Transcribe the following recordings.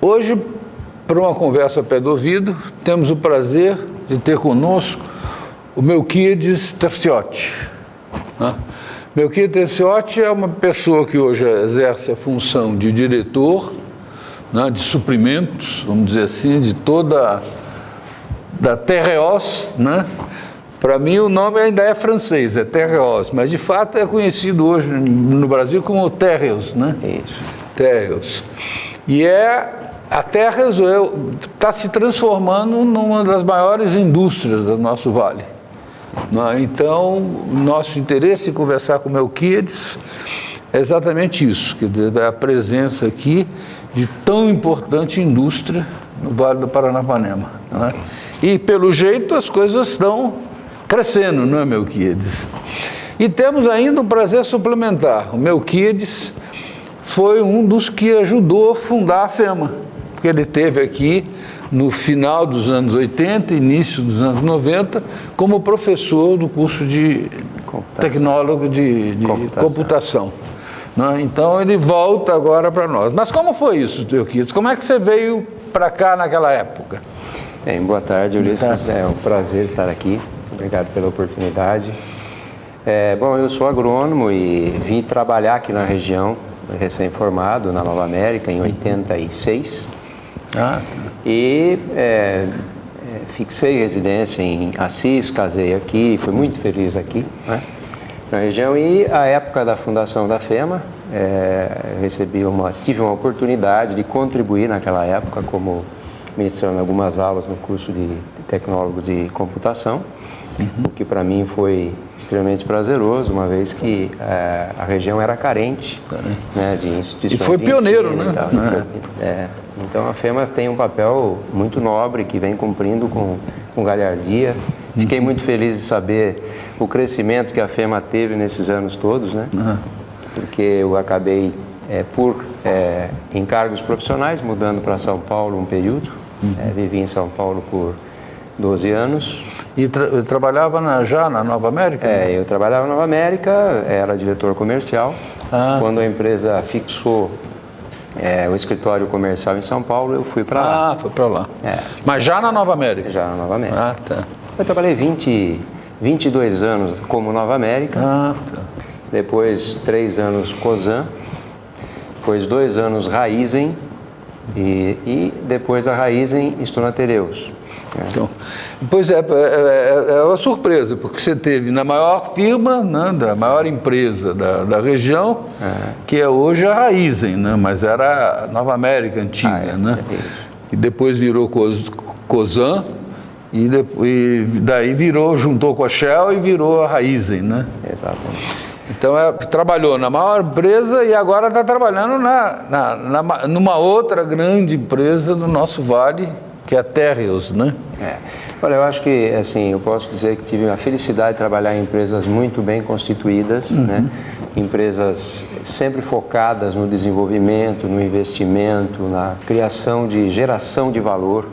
Hoje, para uma conversa a pé do ouvido, temos o prazer de ter conosco o Melquiades Terciotti. Melquiades Terciotti é uma pessoa que hoje exerce a função de diretor, de suprimentos, vamos dizer assim, de toda da Tereos, Para mim o nome ainda é francês, é Tereos, mas de fato é conhecido hoje no Brasil como Tereos, Isso. Tereos. E a Tereos está se transformando numa das maiores indústrias do nosso vale. Então, nosso interesse em conversar com o Melquiades é exatamente isso, quer dizer, a presença aqui de tão importante indústria no Vale do Paranapanema. E, pelo jeito, as coisas estão crescendo, não é, Melquiades? E temos ainda um prazer suplementar. O Melquiades foi um dos que ajudou a fundar a FEMA, porque ele esteve aqui no final dos anos 80, início dos anos 90, como professor do curso de tecnólogo de computação. Então, ele volta agora para nós. Mas como foi isso, Melquiades? Como é que você veio para cá naquela época? Bem, boa tarde, Ulisses. É um prazer estar aqui. Obrigado pela oportunidade. Bom, eu sou agrônomo e vim trabalhar aqui na região, recém-formado, na Nova América, em 86. E fixei residência em Assis, casei aqui, fui muito feliz aqui, na região. E a época da fundação da FEMA, tive uma oportunidade de contribuir naquela época como ministrando algumas aulas no curso de tecnólogo de computação, o que para mim foi extremamente prazeroso, uma vez que a região era carente de instituições. E foi pioneiro, Então a FEMA tem um papel muito nobre que vem cumprindo com galhardia. Fiquei muito feliz de saber o crescimento que a FEMA teve nesses anos todos, porque eu acabei por encargos profissionais mudando para São Paulo um período. Vivi em São Paulo por 12 anos. E trabalhava já na Nova América? Eu trabalhava na Nova América, era diretor comercial. Quando a empresa fixou o escritório comercial em São Paulo, eu fui para lá. Foi para lá. Mas já na Nova América? Já na Nova América. Eu trabalhei 22 anos como Nova América. Depois 3 anos Cosan. Depois 2 anos Raízen. E depois da Raízen estou na Tereos. Então, pois é uma surpresa, porque você teve na maior firma, da maior empresa da região, que é hoje a Raízen, mas era a Nova América antiga, e depois virou Cosan, e daí juntou com a Shell e virou a Raízen, Exatamente. Então, trabalhou na maior empresa e agora está trabalhando numa outra grande empresa do nosso vale, que é a Tereos, Olha, eu acho que, assim, eu posso dizer que tive a felicidade de trabalhar em empresas muito bem constituídas, empresas sempre focadas no desenvolvimento, no investimento, na criação de geração de valor,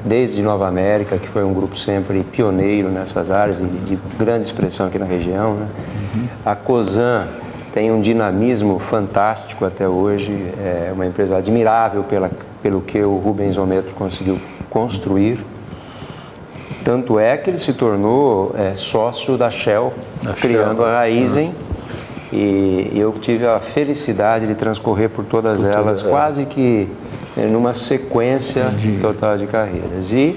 desde Nova América, que foi um grupo sempre pioneiro nessas áreas e de grande expressão aqui na região, A Cosan tem um dinamismo fantástico até hoje, é uma empresa admirável pelo que o Rubens Ometro conseguiu construir. Tanto é que ele se tornou sócio da Shell, criando a Raízen, e eu tive a felicidade de transcorrer por todas elas, quase que numa sequência total de carreiras. E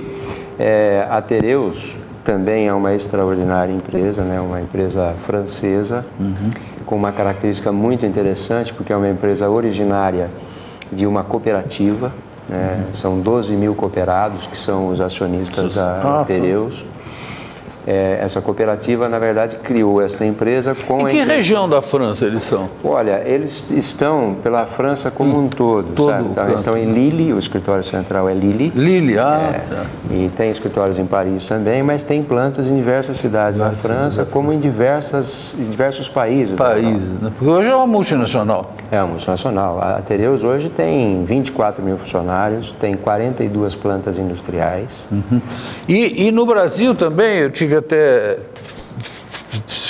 a Tereos também é uma extraordinária empresa, uma empresa francesa, com uma característica muito interessante, porque é uma empresa originária de uma cooperativa, são 12 mil cooperados que são os acionistas da Tereos. Essa cooperativa, na verdade, criou essa empresa com... Em que região da França eles são? Olha, eles estão pela França como um todo, sabe? Então, eles estão em Lille, o escritório central é Lille. Lille, E tem escritórios em Paris também, mas tem plantas em diversas cidades na França, como em diversos países. Porque hoje é uma multinacional. É uma multinacional. A Tereos hoje tem 24 mil funcionários, tem 42 plantas industriais. E no Brasil também, eu tive até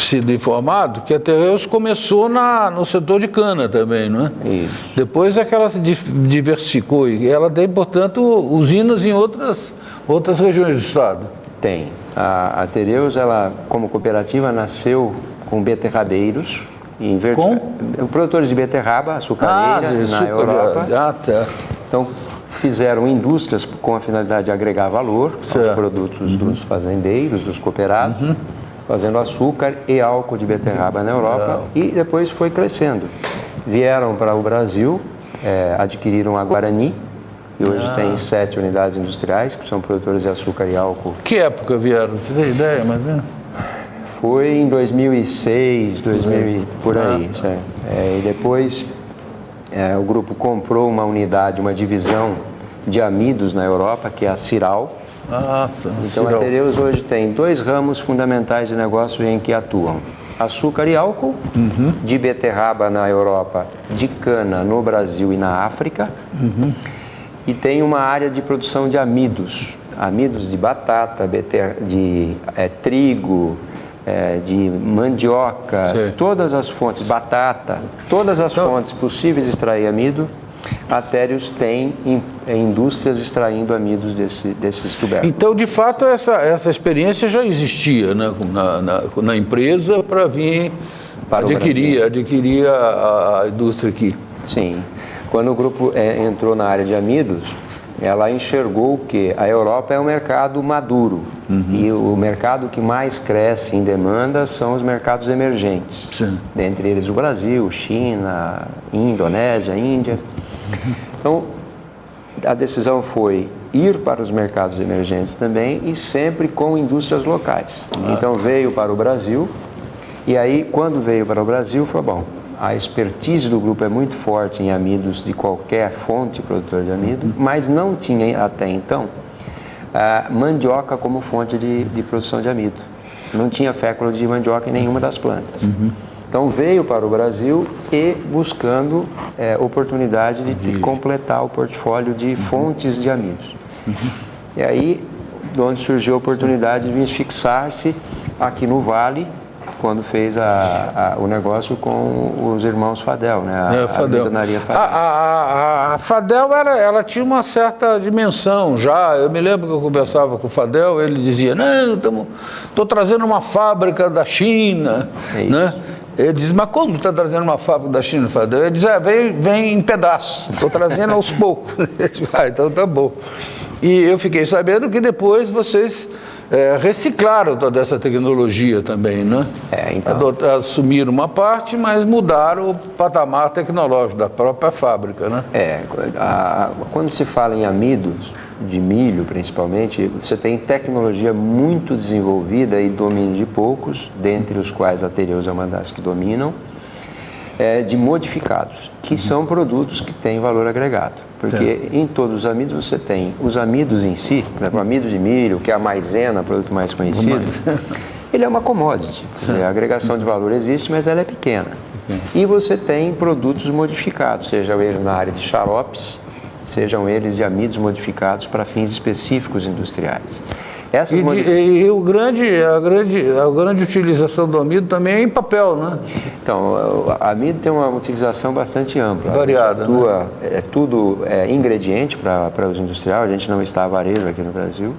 sido informado que a Terreus começou no setor de cana também, não é? Isso. Depois é que ela se diversificou e ela tem, portanto, usinas em outras regiões do estado. Tem. A Terreus, ela, como cooperativa, nasceu com beterrabeiros, produtores de beterraba, açucareira, na Europa. Tá. Então, fizeram indústrias com a finalidade de agregar valor aos produtos dos fazendeiros, dos cooperados, fazendo açúcar e álcool de beterraba na Europa, e depois foi crescendo. Vieram para o Brasil, adquiriram a Guarani, e hoje tem 7 unidades industriais que são produtoras de açúcar e álcool. Que época vieram? Você tem ideia, mais ou menos? Foi em 2006, 2000, por aí. E depois o grupo comprou uma unidade, uma divisão de amidos na Europa, que é a Ciral. Então a Terreus hoje tem 2 ramos fundamentais de negócio em que atuam: açúcar e álcool, de beterraba na Europa, de cana no Brasil e na África, e tem uma área de produção de amidos de batata, de trigo, de mandioca, todas as fontes, batata, todas as fontes possíveis de extrair amido. A Terreus tem indústrias extraindo amidos desses tubérculos. Então, de fato, essa experiência já existia, né, na empresa para vir adquirir a indústria aqui. Sim. Quando o grupo entrou na área de amidos, ela enxergou que a Europa é um mercado maduro e o mercado que mais cresce em demanda são os mercados emergentes. Sim. Dentre eles o Brasil, China, Indonésia, Índia. Então, a decisão foi ir para os mercados emergentes também e sempre com indústrias locais. Então, veio para o Brasil e aí, quando veio para o Brasil, falou, bom, a expertise do grupo é muito forte em amidos de qualquer fonte produtora de amido, mas não tinha até então mandioca como fonte de produção de amido. Não tinha fécula de mandioca em nenhuma das plantas. Então veio para o Brasil e buscando oportunidade de completar o portfólio de fontes de amidos. E aí, onde surgiu a oportunidade de vir fixar-se aqui no Vale, quando fez o negócio com os irmãos Fadel, né? A Fadel. A Fadel ela tinha uma certa dimensão já. Eu me lembro que eu conversava com o Fadel, ele dizia, não, estou trazendo uma fábrica da China, né? Ele diz, mas como está trazendo uma fábrica da China, Fadel? Ele diz, vem em pedaços, estou trazendo aos poucos. Então tá bom. E eu fiquei sabendo que depois vocês reciclaram toda essa tecnologia também, né? Então. Assumiram uma parte, mas mudaram o patamar tecnológico da própria fábrica, né? Quando se fala em amidos, de milho principalmente, você tem tecnologia muito desenvolvida e domínio de poucos, dentre os quais a Terreus é uma das que dominam, de modificados, que são produtos que têm valor agregado. Porque em todos os amidos você tem os amidos em si, né, o amido de milho, que é a maisena, produto mais conhecido, ele é uma commodity. A agregação de valor existe, mas ela é pequena. E você tem produtos modificados, sejam eles na área de xaropes, sejam eles de amidos modificados para fins específicos industriais. E a grande utilização do amido também é em papel, né? Então, a amido tem uma utilização bastante ampla. Variada, né? Tudo ingrediente para os industriais, a gente não está a varejo aqui no Brasil,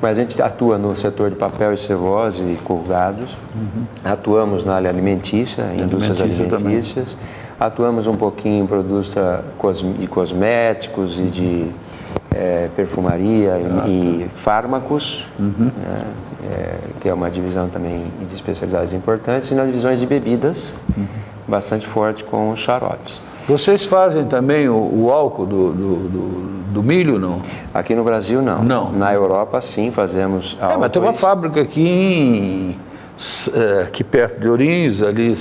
mas a gente atua no setor de papel e celulose e corrugados, atuamos na área alimentícia, indústrias alimentícias, atuamos um pouquinho em produtos de cosméticos e de perfumaria e fármacos, que é uma divisão também de especialidades importantes, e nas divisões de bebidas, bastante forte com os xaropes. Vocês fazem também o álcool do milho, não? Aqui no Brasil, não. Não. Na Europa, sim, fazemos álcool. Mas tem uma fábrica aqui perto de Ourinhos, ali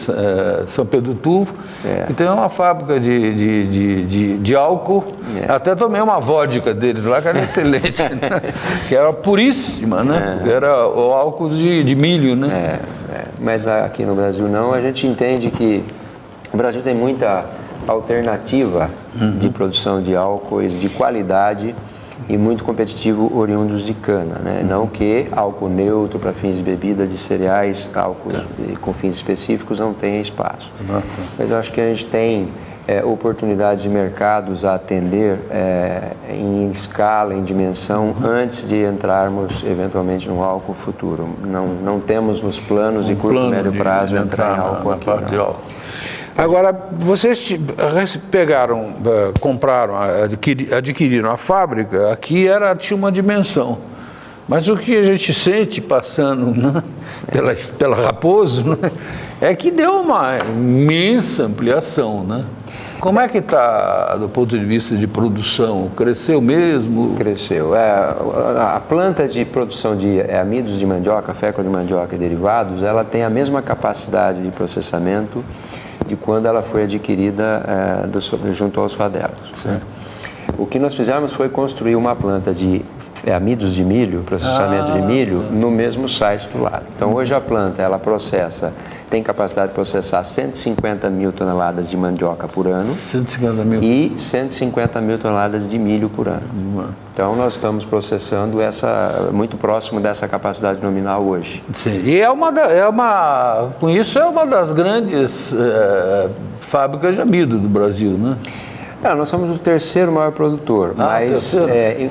São Pedro do Turvo, que tem uma fábrica de álcool. Até tomei uma vodka deles lá, que era excelente, né? Que era puríssima, né? Era o álcool de milho, né? Mas aqui no Brasil não. A gente entende que o Brasil tem muita alternativa de produção de álcoois de qualidade e muito competitivo oriundos de cana, né? Não que álcool neutro para fins de bebida, de cereais, álcool com fins específicos não tenha espaço. Mas eu acho que a gente tem oportunidades de mercados a atender em escala, em dimensão, antes de entrarmos eventualmente no álcool futuro. Não temos nos planos de curto e médio prazo entrar em álcool aqui. Agora, vocês pegaram, compraram, adquiriram a fábrica, aqui tinha uma dimensão. Mas o que a gente sente passando, né, pela Raposo, né, é que deu uma imensa ampliação, né? Como é que está do ponto de vista de produção? Cresceu mesmo? Cresceu. A planta de produção de amidos de mandioca, fécula de mandioca e derivados, ela tem a mesma capacidade de processamento de quando ela foi adquirida junto aos fadelos. Né? O que nós fizemos foi construir uma planta de amidos de milho, processamento de milho, no mesmo site do lado. Então, hoje a planta, ela tem capacidade de processar 150 mil toneladas de mandioca por ano 150 mil. E 150 mil toneladas de milho por ano. Então, nós estamos processando muito próximo dessa capacidade nominal hoje. Sim. E com isso é uma das grandes fábricas de amido do Brasil, né? Nós somos o terceiro maior produtor, mas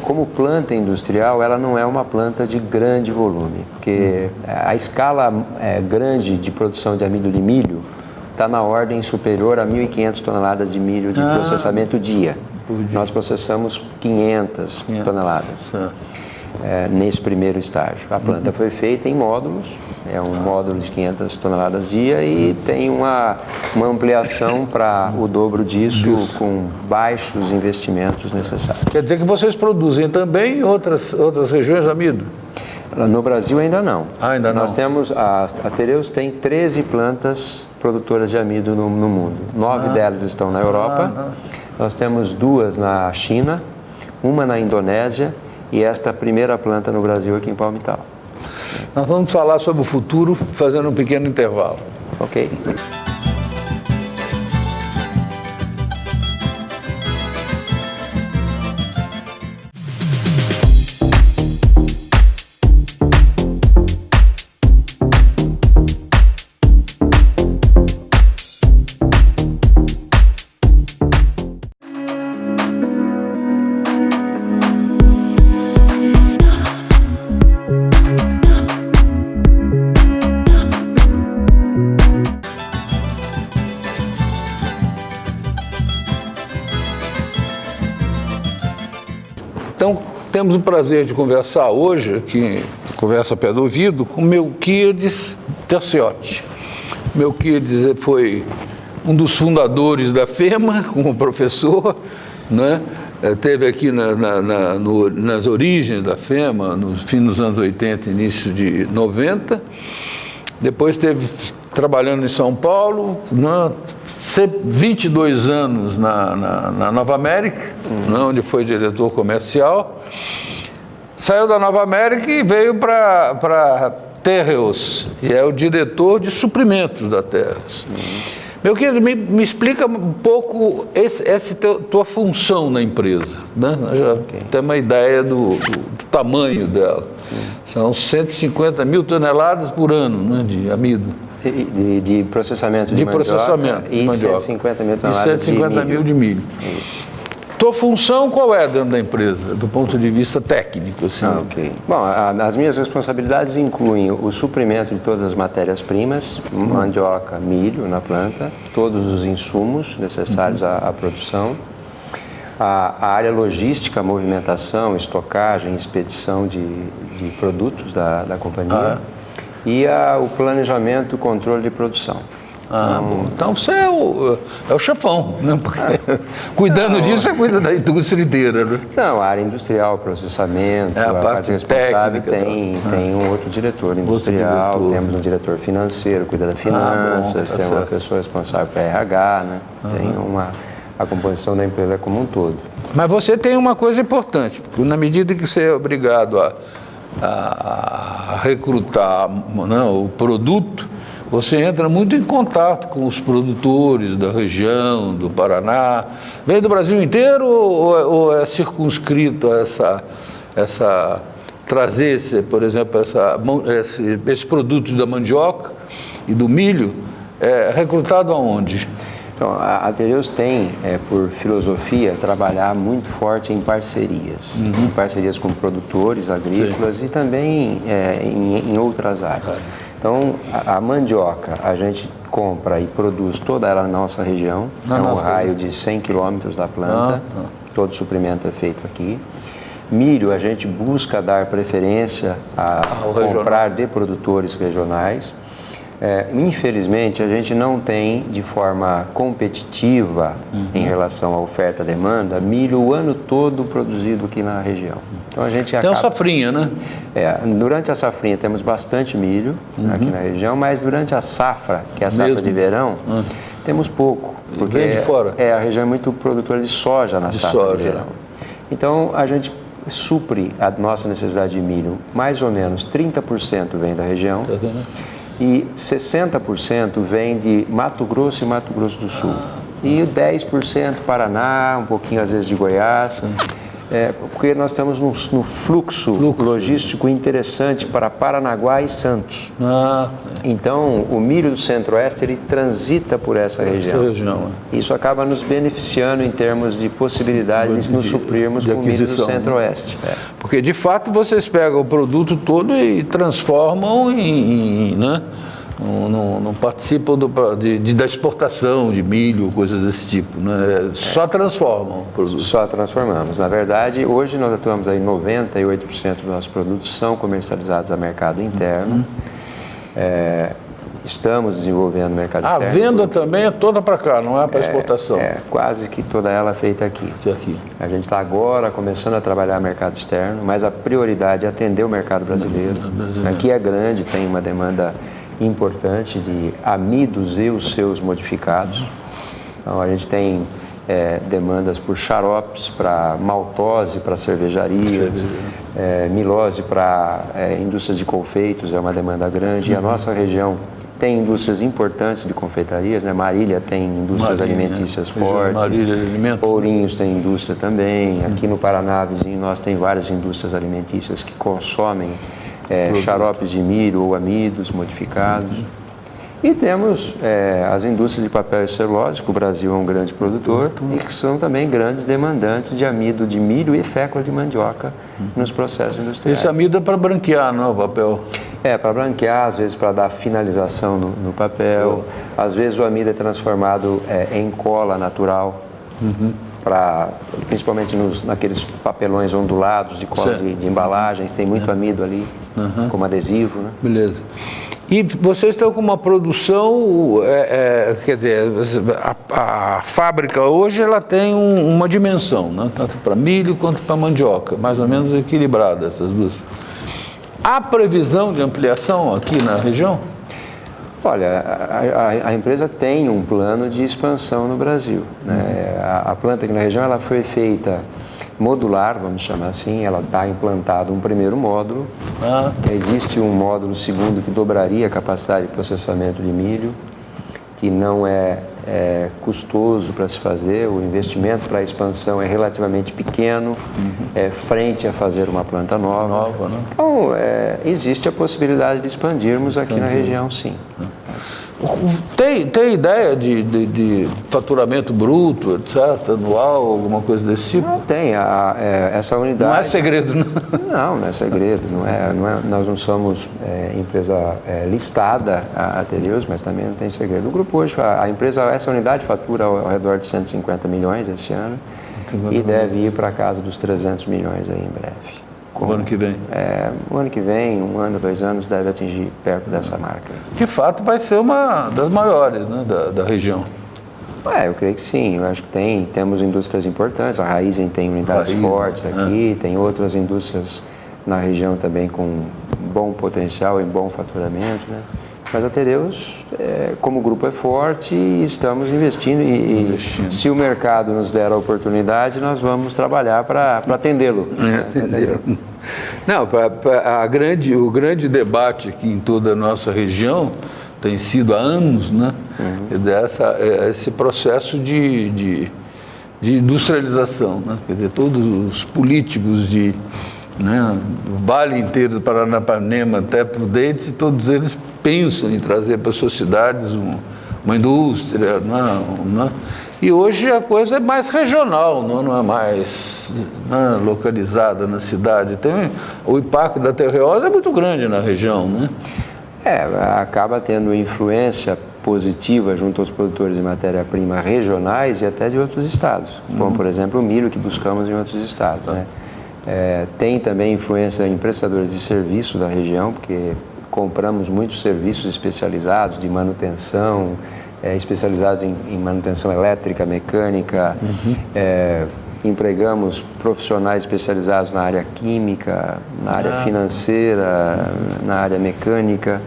como planta industrial, ela não é uma planta de grande volume, porque a escala grande de produção de amido de milho está na ordem superior a 1.500 toneladas de milho de processamento dia. Nós processamos 500 toneladas nesse primeiro estágio. A planta foi feita em módulos, é um módulo de 500 toneladas dia e tem uma ampliação para o dobro disso com baixos investimentos necessários. Quer dizer que vocês produzem também em outras regiões amido? No Brasil ainda não. Ainda não. Nós temos, a Tereus tem 13 plantas produtoras de amido no mundo. 9 delas estão na Europa. Nós temos 2 na China, uma na Indonésia e esta primeira planta no Brasil aqui em Palmital. Nós vamos falar sobre o futuro fazendo um pequeno intervalo. Ok. Então, temos o prazer de conversar hoje, aqui, conversa a pé do ouvido, com Melquiades Terciotti. Melquiades foi um dos fundadores da FEMA, como professor, né? Esteve aqui nas origens da FEMA, no fim dos anos 80, início de 90. Depois esteve trabalhando em São Paulo, né? 22 anos na Nova América, onde foi diretor comercial. Saiu da Nova América e veio para Tereos, e é o diretor de suprimentos da Tereos. Meu querido, me explica um pouco essa tua função na empresa, né? Nós já temos uma ideia do tamanho dela. São 150 mil toneladas por ano, né, de amido. De processamento de mandioca, processamento de mandioca. 150 mil toneladas 150 mil de milho. Tua função qual é dentro da empresa, do ponto de vista técnico? Assim? Ok. Bom, as minhas responsabilidades incluem o suprimento de todas as matérias-primas, mandioca, milho na planta, todos os insumos necessários à produção, a área logística, movimentação, estocagem, expedição de produtos da companhia. E o planejamento e controle de produção. Bom. Então você é o chefão, né? Porque cuidando disso, você cuida da indústria inteira, né? Não, a área industrial, processamento, a parte responsável tem um outro diretor industrial, temos um diretor financeiro, cuida da finanças, tem uma pessoa responsável para RH, né? Tem a composição da empresa como um todo. Mas você tem uma coisa importante, porque na medida que você é obrigado a recrutar, não, o produto, você entra muito em contato com os produtores da região, do Paraná. Vem do Brasil inteiro ou é circunscrito a trazer, por exemplo, esse produto da mandioca e do milho, recrutado aonde? Então, a Tereus tem, por filosofia, trabalhar muito forte em parcerias. Em parcerias com produtores agrícolas. Sim. E também em outras áreas. Então, a mandioca a gente compra e produz toda ela na nossa região. Um raio de 100 quilômetros da planta. Todo suprimento é feito aqui. Milho, a gente busca dar preferência a comprar de produtores regionais. Infelizmente, a gente não tem, de forma competitiva, em relação à oferta e demanda, milho o ano todo produzido aqui na região. Então, a gente tem uma safrinha, né? Durante a safrinha temos bastante milho aqui na região, mas durante a safra, que é a safra de verão, temos pouco. Porque vem de fora. A região é muito produtora de soja na safra de verão. Então, a gente supre a nossa necessidade de milho, mais ou menos 30% vem da região. E 60% vem de Mato Grosso e Mato Grosso do Sul. E 10% Paraná, um pouquinho às vezes de Goiás. Porque nós estamos no fluxo logístico interessante para Paranaguá e Santos. Então, o milho do Centro-Oeste, ele transita por essa região. Isso acaba nos beneficiando em termos de possibilidade de nos suprirmos com o milho do Centro-Oeste. Porque, de fato, vocês pegam o produto todo e transformam né? Não participam da exportação de milho, coisas desse tipo, né? Só transformam o produto. Só transformamos. Na verdade, hoje nós atuamos aí 98% dos nossos produtos são comercializados a mercado interno. Estamos desenvolvendo o mercado externo. A venda também é toda para cá, não é para exportação? Quase que toda ela é feita aqui. A gente está agora começando a trabalhar o mercado externo, mas a prioridade é atender o mercado brasileiro. Aqui é grande, tem uma demanda importante de amidos e os seus modificados. Então, a gente tem demandas por xaropes, para maltose, para cervejarias, milose para indústrias de confeitos, é uma demanda grande. E a nossa região tem indústrias importantes de confeitarias, né? Marília tem indústrias alimentícias fortes, Ourinhos tem indústria também. Aqui no Paraná, vizinho, nós tem várias indústrias alimentícias que consomem xaropes de milho ou amidos modificados. E temos as indústrias de papel e celulose, que o Brasil é um grande produtor, e que são também grandes demandantes de amido de milho e fécula de mandioca nos processos industriais. Esse amido é para branquear, não é o papel? Para branquear, às vezes para dar finalização no papel. Às vezes o amido é transformado em cola natural, principalmente naqueles papelões ondulados de cola de embalagens, tem muito amido ali, como adesivo, né? Beleza. E vocês estão com uma produção, quer dizer, a fábrica hoje ela tem uma dimensão, né? Tanto para milho quanto para mandioca, mais ou menos equilibrada essas duas. Há previsão de ampliação aqui na região? Olha, a empresa tem um plano de expansão no Brasil, né? A planta aqui na região ela foi feita modular, vamos chamar assim, ela está implantado um primeiro módulo. Existe um módulo segundo que dobraria a capacidade de processamento de milho, que não é custoso para se fazer, o investimento para a expansão é relativamente pequeno, frente a fazer uma planta nova. Né? Então, existe a possibilidade de expandirmos aqui na região, sim. Tem ideia de faturamento bruto, etc., anual, alguma coisa desse tipo? Não tem. Essa unidade... Não é segredo, não? Não é segredo. Nós não somos empresa listada a Tereus, mas também não tem segredo. O grupo hoje, essa unidade fatura ao redor de 150 milhões esse ano e deve ir para casa dos 300 milhões aí em breve. O ano que vem? O ano que vem, 1 ano, 2 anos, deve atingir perto dessa marca. De fato, vai ser uma das maiores, né, da região. Eu creio que sim. Eu acho que temos indústrias importantes. A Raízen tem unidades fortes aqui, tem outras indústrias na região também com bom potencial e bom faturamento, né? Mas a Tereus, como grupo, é forte e estamos investindo. E se o mercado nos der a oportunidade, nós vamos trabalhar para atendê-lo. Não, o grande debate aqui em toda a nossa região tem sido há anos, né? Esse processo de industrialização, né? Quer dizer, todos os políticos né, o vale inteiro do Paranapanema até Prudente, todos eles pensam em trazer para as suas cidades uma indústria, né? E hoje a coisa é mais regional, não é mais, né, localizada na cidade. O impacto da terreosa é muito grande na região, né? Acaba tendo influência positiva junto aos produtores de matéria-prima regionais e até de outros estados, como, por exemplo, o milho que buscamos em outros estados, né? Tem também influência em prestadores de serviço da região, porque compramos muitos serviços especializados de manutenção, especializados em manutenção elétrica, mecânica, empregamos profissionais especializados na área química, na área financeira, na área mecânica.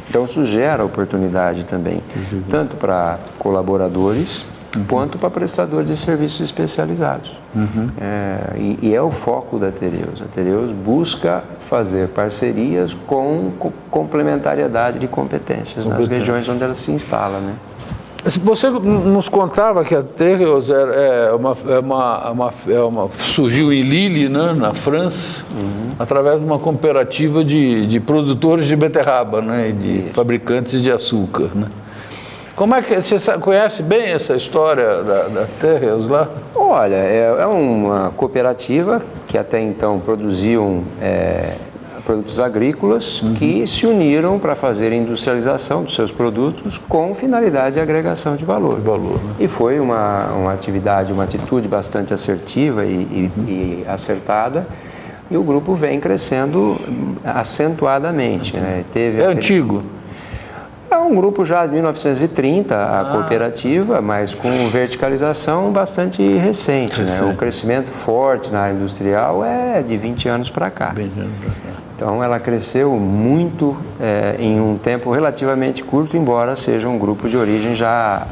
Então, isso gera oportunidade também, tanto para colaboradores quanto para prestadores de serviços especializados. E é o foco da Tereus. A Tereus busca fazer parcerias com complementariedade de competências nas regiões onde ela se instala, né? Você nos contava que a Tereus surgiu em Lille, né, na França, através de uma cooperativa de produtores de beterraba, né, e de fabricantes de açúcar, né? Como é que você conhece bem essa história da Tereus lá? Olha, é uma cooperativa que até então produziam produtos agrícolas que se uniram para fazer a industrialização dos seus produtos com finalidade de agregação de valor. Né? E foi uma atividade, uma atitude bastante assertiva e acertada, e o grupo vem crescendo acentuadamente, né? Antigo? É um grupo já de 1930, a cooperativa, mas com verticalização bastante recente, né? O crescimento forte na área industrial é de 20 anos para cá. Então, ela cresceu muito em um tempo relativamente curto, embora seja um grupo de origem já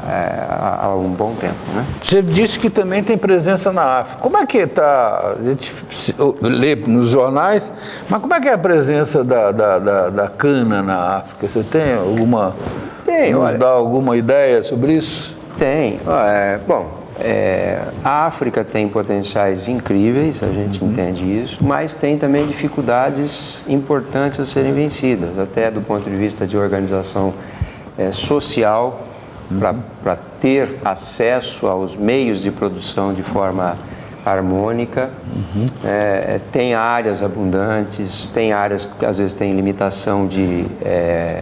há um bom tempo, né? Você disse que também tem presença na África. Como é que está? A gente lê nos jornais, mas como é que é a presença da cana na África? Você tem alguma... Nos dá alguma ideia sobre isso? Tem. A África tem potenciais incríveis, a gente entende isso, mas tem também dificuldades importantes a serem vencidas, até do ponto de vista de organização social, para ter acesso aos meios de produção de forma harmônica. Tem áreas abundantes, tem áreas que às vezes têm limitação de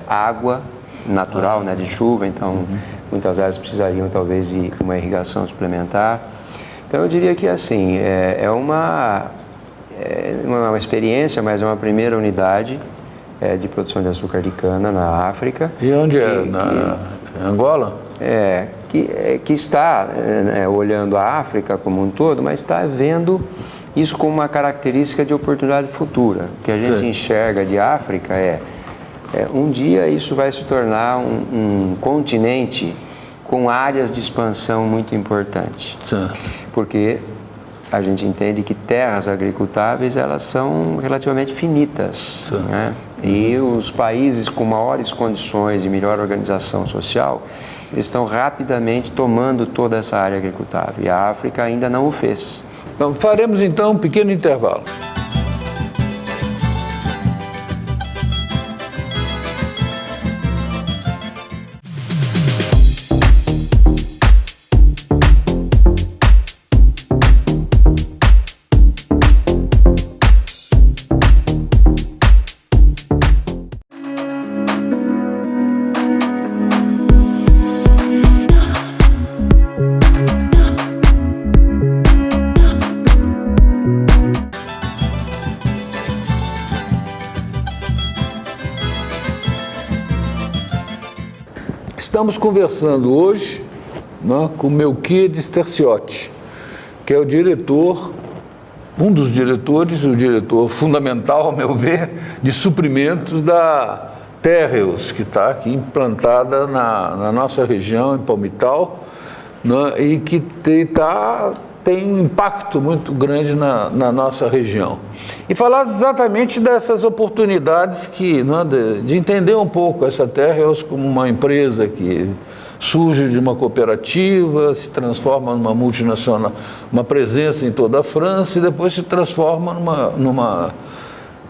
água natural, né, de chuva, então muitas áreas precisariam talvez de uma irrigação suplementar. Então eu diria que assim, é uma experiência, mas é uma primeira unidade de produção de açúcar de cana na África. E onde na Angola? Que está olhando a África como um todo, mas está vendo isso como uma característica de oportunidade futura. O que a gente enxerga de África um dia isso vai se tornar um continente com áreas de expansão muito importantes. Porque a gente entende que terras agricultáveis, elas são relativamente finitas, né? E os países com maiores condições e melhor organização social, eles estão rapidamente tomando toda essa área agricultável. E a África ainda não o fez. Então, faremos então um pequeno intervalo. Estamos conversando hoje, né, com Melquiades Terciotti, que é o diretor, um dos diretores, o diretor fundamental, ao meu ver, de suprimentos da Tereus, que está aqui implantada na nossa região, em Palmital, né, e que está tem um impacto muito grande na nossa região. E falar exatamente dessas oportunidades de entender um pouco essa terra como uma empresa que surge de uma cooperativa, se transforma numa multinacional, uma presença em toda a França e depois se transforma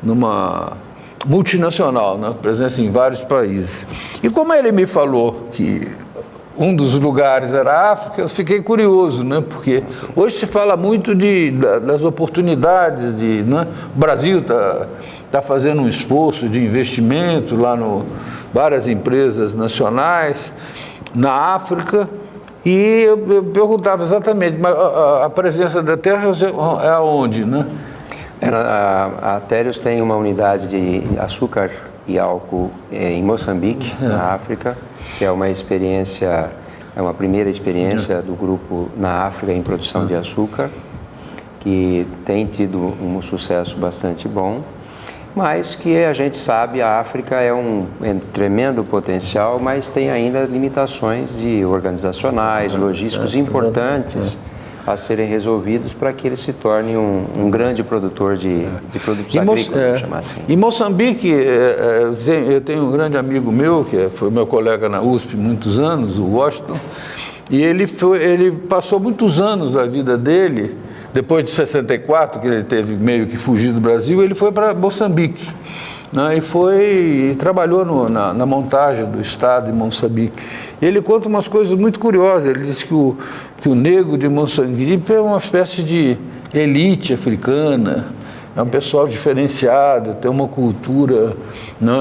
numa multinacional, né? Presença em vários países. E como ele me falou que um dos lugares era a África, eu fiquei curioso, né? Porque hoje se fala muito das oportunidades, né? O Brasil está fazendo um esforço de investimento lá várias empresas nacionais na África, e eu perguntava exatamente, mas a presença da terra é aonde, né? A Tereos tem uma unidade de açúcar e álcool em Moçambique, na África, que é uma experiência, é uma primeira experiência do grupo na África em produção de açúcar, que tem tido um sucesso bastante bom, mas que a gente sabe a África é um tremendo potencial, mas tem ainda limitações organizacionais, logísticos importantes a serem resolvidos para que ele se torne um grande produtor de produtos agrícolas, vamos chamar assim. Em Moçambique, eu tenho um grande amigo meu, que foi meu colega na USP muitos anos, o Washington, e ele passou muitos anos da vida dele, depois de 64, que ele teve meio que fugir do Brasil, ele foi para Moçambique, né, e trabalhou na montagem do Estado de Moçambique. Ele conta umas coisas muito curiosas. Ele diz que o negro de Moçambique é uma espécie de elite africana, é um pessoal diferenciado, tem uma cultura, né,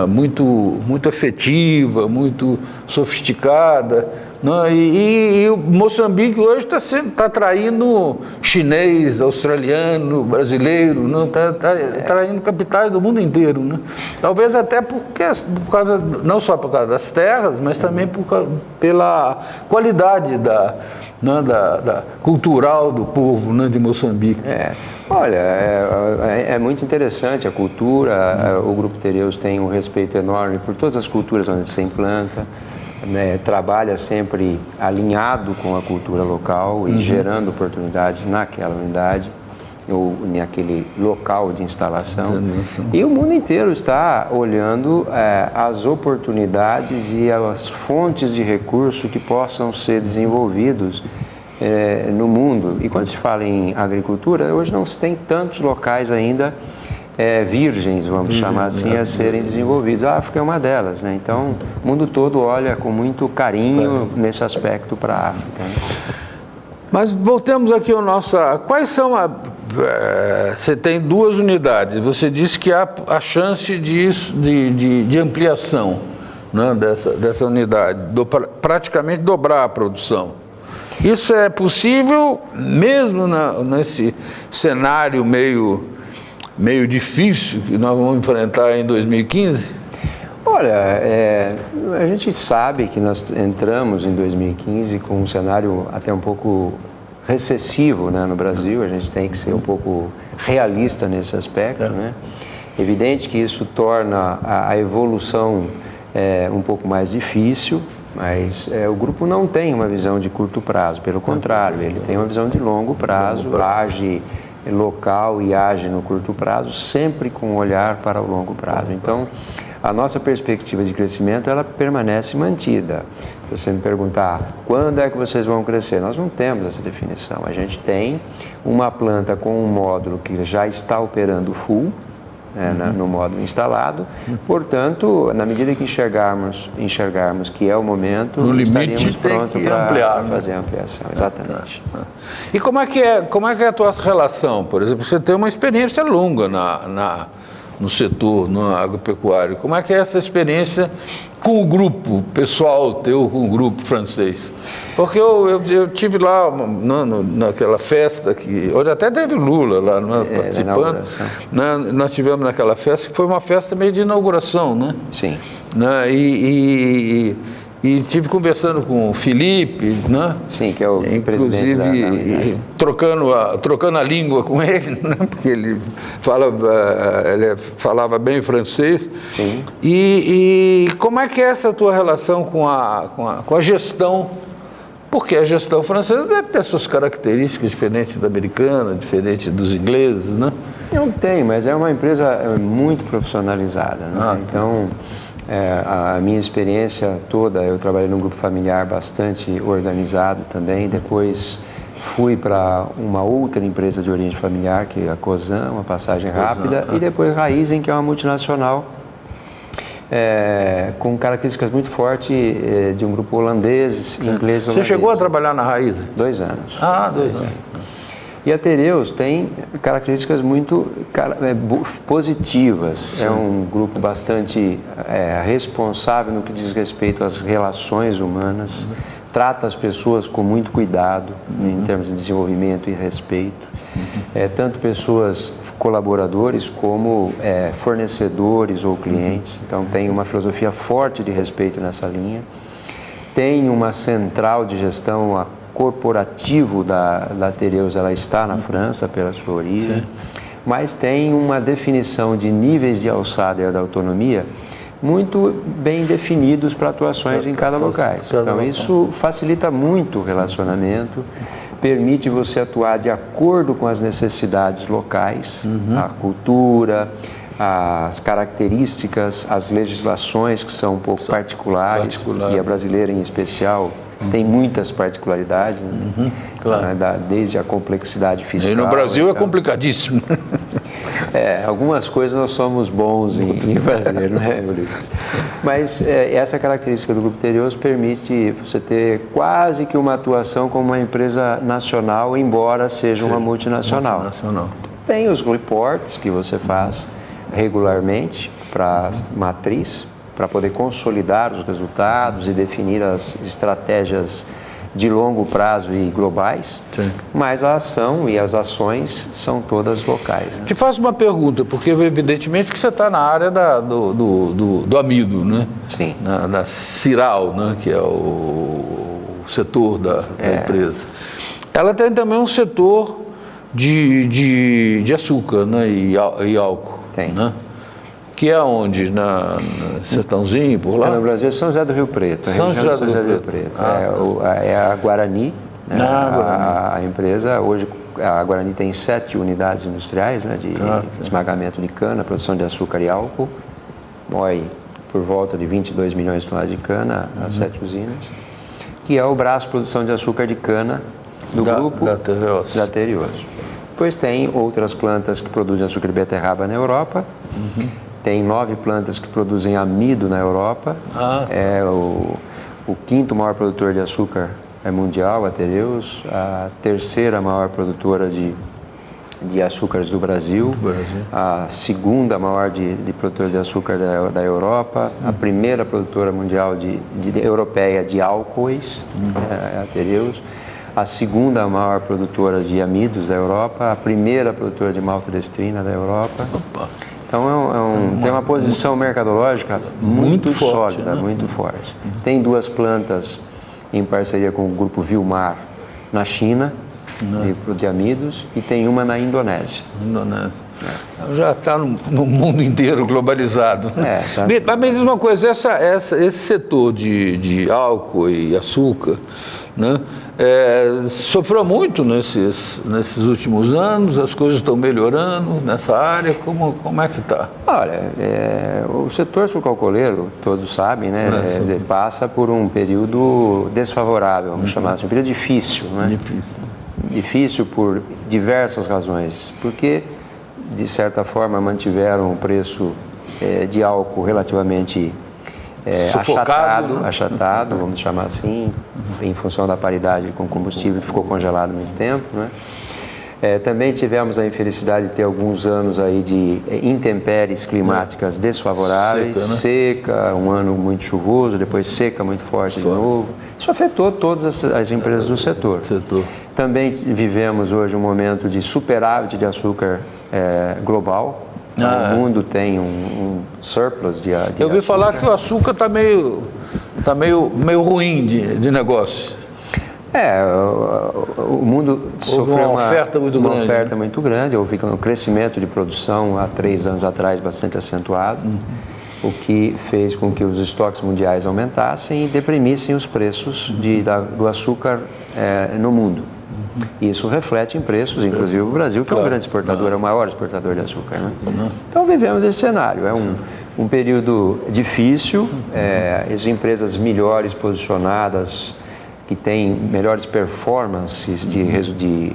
muito afetiva, muito sofisticada, né, e o Moçambique hoje está atraindo chinês, australiano, brasileiro, está atraindo capitais do mundo inteiro, né? Talvez até por causa, não só por causa das terras, mas também pela qualidade da cultural do povo, né, de Moçambique. Olha, é muito interessante a cultura. O Grupo Tereos tem um respeito enorme por todas as culturas onde se implanta, né, trabalha sempre alinhado com a cultura local e gerando oportunidades naquela unidade ou naquele local de instalação. E o mundo inteiro está olhando as oportunidades e as fontes de recurso que possam ser desenvolvidos no mundo. E quando se fala em agricultura, hoje não se tem tantos locais ainda virgens, vamos chamar assim, a serem desenvolvidos. A África é uma delas, né? Então, o mundo todo olha com muito carinho nesse aspecto para a África, né? Mas voltemos aqui ao nosso... Quais são você tem 2 unidades, você disse que há a chance de ampliação, né, dessa unidade, praticamente dobrar a produção. Isso é possível mesmo nesse cenário meio difícil que nós vamos enfrentar em 2015? Olha, a gente sabe que nós entramos em 2015 com um cenário até um pouco recessivo, né, no Brasil. A gente tem que ser um pouco realista nesse aspecto, né? Evidente que isso torna a evolução um pouco mais difícil, mas o grupo não tem uma visão de curto prazo, pelo contrário, ele tem uma visão de longo prazo, age local e age no curto prazo, sempre com um olhar para o longo prazo. Então, a nossa perspectiva de crescimento, ela permanece mantida. Se você me perguntar, quando é que vocês vão crescer? Nós não temos essa definição. A gente tem uma planta com um módulo que já está operando full, né, no módulo instalado. Portanto, na medida que enxergarmos que é o momento, estaríamos prontos para fazer a ampliação. Exatamente. E como é que é a tua relação? Por exemplo, você tem uma experiência longa no setor, no agropecuário. Como é que é essa experiência com o grupo pessoal teu, com o grupo francês? Porque eu tive lá naquela festa, que hoje até teve Lula lá, né, participando. Né, nós tivemos naquela festa, que foi uma festa meio de inauguração, né? Sim. Né, e tive conversando com o Felipe, né? Sim, que é o presidente da unidade. Trocando a língua com ele, né? Porque ele falava bem francês. Porque a gestão francesa deve ter suas características diferentes da americana, diferente dos ingleses, né? Não tem, mas é uma empresa muito profissionalizada, né? Então, a minha experiência toda, eu trabalhei num grupo familiar bastante organizado também, depois fui para uma outra empresa de origem familiar, que é a Cosan, uma passagem rápida, e depois Raizen, que é uma multinacional, com características muito fortes de um grupo holandês, inglês. Você chegou a trabalhar na Raizen? 2 anos. 2 anos. E a Tereus tem características muito positivas. Sim. É um grupo bastante responsável no que diz respeito às relações humanas, trata as pessoas com muito cuidado em termos de desenvolvimento e respeito. Tanto pessoas colaboradores como fornecedores ou clientes. Então tem uma filosofia forte de respeito nessa linha. Tem uma central de gestão corporativo da Tereus, ela está na França pela sua origem. Sim. Mas tem uma definição de níveis de alçada e da autonomia muito bem definidos para atuações em cada local. Então isso facilita muito o relacionamento, permite você atuar de acordo com as necessidades locais, a cultura, as características, as legislações que são um pouco particulares, e a brasileira em especial tem muitas particularidades, né? Claro. Desde a complexidade fiscal. E no Brasil é complicadíssimo. Algumas coisas nós somos bons em fazer, né, Ulisses? Mas essa característica do Grupo Tereus permite você ter quase que uma atuação como uma empresa nacional, embora seja uma multinacional. Tem os reports que você faz regularmente para a matriz, para poder consolidar os resultados e definir as estratégias de longo prazo e globais. Sim. Mas a ação e as ações são todas locais. Né? Te faço uma pergunta, porque evidentemente que você está na área do amido, né? Sim. Da Ciral, né? Que é o setor da empresa. Ela tem também um setor de açúcar, né? e álcool. Tem. Né? Que é onde? Na Sertãozinho, por lá? No Brasil é São José do Rio Preto. São José do Rio Preto. É a Guarani, né? A empresa. Hoje a Guarani tem 7 unidades industriais, né? De esmagamento de cana, produção de açúcar e álcool. Mói por volta de 22 milhões de toneladas de cana, as 7 usinas. Que é o braço de produção de açúcar de cana do grupo da Tereos. Depois tem outras plantas que produzem açúcar de beterraba na Europa. Tem 9 plantas que produzem amido na Europa. É o 5º maior produtor de açúcar mundial, a Tereus. A 3ª maior produtora de açúcares do Brasil. A 2ª maior de produtora de açúcar da Europa. A 1ª produtora mundial europeia de álcoois, a Tereus. A 2ª maior produtora de amidos da Europa. A 1ª produtora de maltodestrina da Europa. Então tem uma posição mercadológica muito sólida, né? Muito forte. Tem 2 plantas em parceria com o grupo Vilmar na China, de amidos, e tem uma na Indonésia. Já está no mundo inteiro globalizado. Mas me diz uma coisa, esse setor de álcool e açúcar, né? Sofreu muito nesses últimos anos, as coisas estão melhorando nessa área, como é que está? Olha, o setor sucroalcooleiro, todos sabem, né, passa por um período desfavorável, vamos chamar assim, um período difícil, né? Difícil por diversas razões, porque, de certa forma, mantiveram o preço de álcool relativamente achatado, vamos chamar assim, em função da paridade com combustível que ficou congelado há muito tempo, né? Também tivemos a infelicidade de ter alguns anos aí de intempéries climáticas desfavoráveis, seca, um ano muito chuvoso, depois seca muito forte de novo. Isso afetou todas as empresas do setor. Também vivemos hoje um momento de superávit de açúcar global. O mundo tem um surplus de Eu ouvi falar que o açúcar está meio ruim de negócio. O mundo sofreu uma oferta muito grande. Houve um crescimento de produção há 3 anos atrás bastante acentuado. o que fez com que os estoques mundiais aumentassem e deprimissem os preços do açúcar no mundo. Isso reflete em preços, inclusive o Brasil, que é um grande exportador, é o maior exportador de açúcar. Né? Então vivemos esse cenário, é um período difícil, as empresas melhores posicionadas, que têm melhores performances de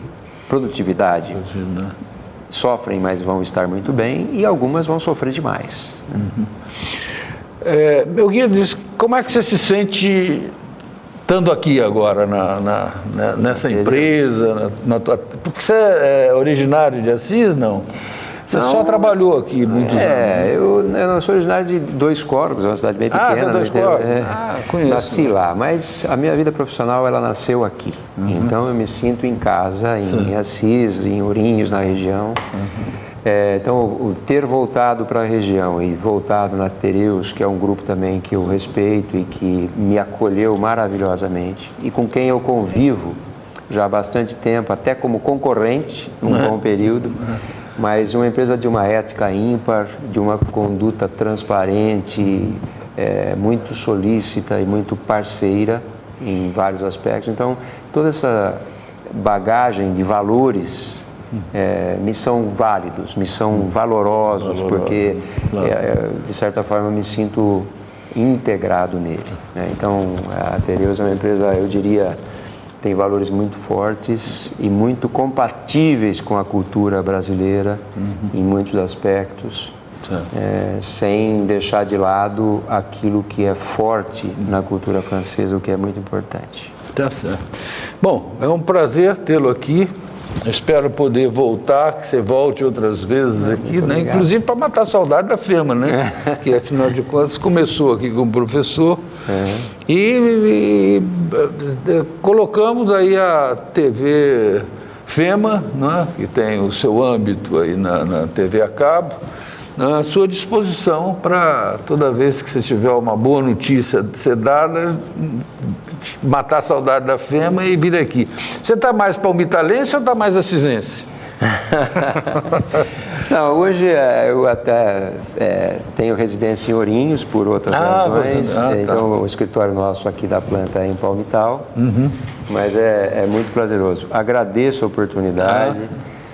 produtividade, sofrem, mas vão estar muito bem, e algumas vão sofrer demais. Meu guia diz, como é que você se sente estando aqui agora nessa empresa? Porque você é originário de Assis, não? Você só trabalhou aqui muitos anos? Eu sou originário de Dois Corvos, é uma cidade bem pequena. Você é Dois Corvos? Conheço. Nasci lá, mas a minha vida profissional, ela nasceu aqui. Então eu me sinto em casa, em Assis, em Ourinhos, na região. Então, o ter voltado para a região e voltado na Tereus, que é um grupo também que eu respeito e que me acolheu maravilhosamente e com quem eu convivo já há bastante tempo, até como concorrente, num bom período, mas uma empresa de uma ética ímpar, de uma conduta transparente, muito solícita e muito parceira em vários aspectos. Então, toda essa bagagem de valores me são válidos, me são valorosos, porque, de certa forma, eu me sinto integrado nele. Né? Então, a Tereus é uma empresa, eu diria, tem valores muito fortes e muito compatíveis com a cultura brasileira em muitos aspectos, sem deixar de lado aquilo que é forte na cultura francesa, o que é muito importante. Tá certo. Bom, é um prazer tê-lo aqui. Espero poder voltar, que você volte outras vezes aqui, né? Inclusive para matar a saudade da FEMA, né? Que afinal de contas começou aqui como professor e colocamos aí a TV FEMA, né? Que tem o seu âmbito aí na TV a cabo, à sua disposição para toda vez que você tiver uma boa notícia de ser dada, matar a saudade da FEMA e vir aqui. Você está mais palmitalense ou está mais assisense? Não, hoje eu até tenho residência em Ourinhos por outras razões, então o escritório nosso aqui da planta é em Palmital, mas é muito prazeroso. Agradeço a oportunidade.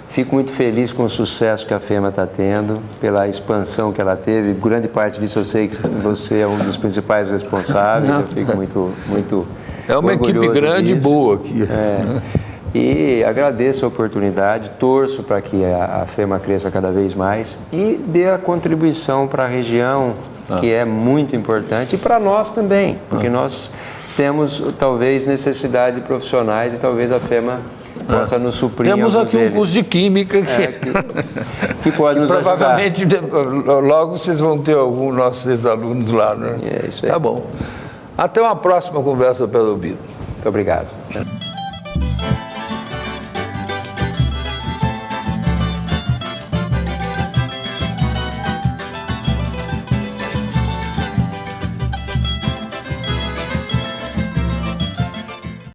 Fico muito feliz com o sucesso que a FEMA está tendo, pela expansão que ela teve. Grande parte disso eu sei que você é um dos principais responsáveis. Eu fico muito É uma equipe grande e boa aqui. E agradeço a oportunidade, torço para que a FEMA cresça cada vez mais e dê a contribuição para a região, que é muito importante, e para nós também, porque nós temos talvez necessidade de profissionais e talvez a FEMA possa nos suprir. Temos aqui um curso de Química que pode nos provavelmente logo vocês vão ter alguns nossos ex-alunos lá, né? É isso aí. Tá bom. Até uma próxima conversa pelo ouvido. Muito obrigado.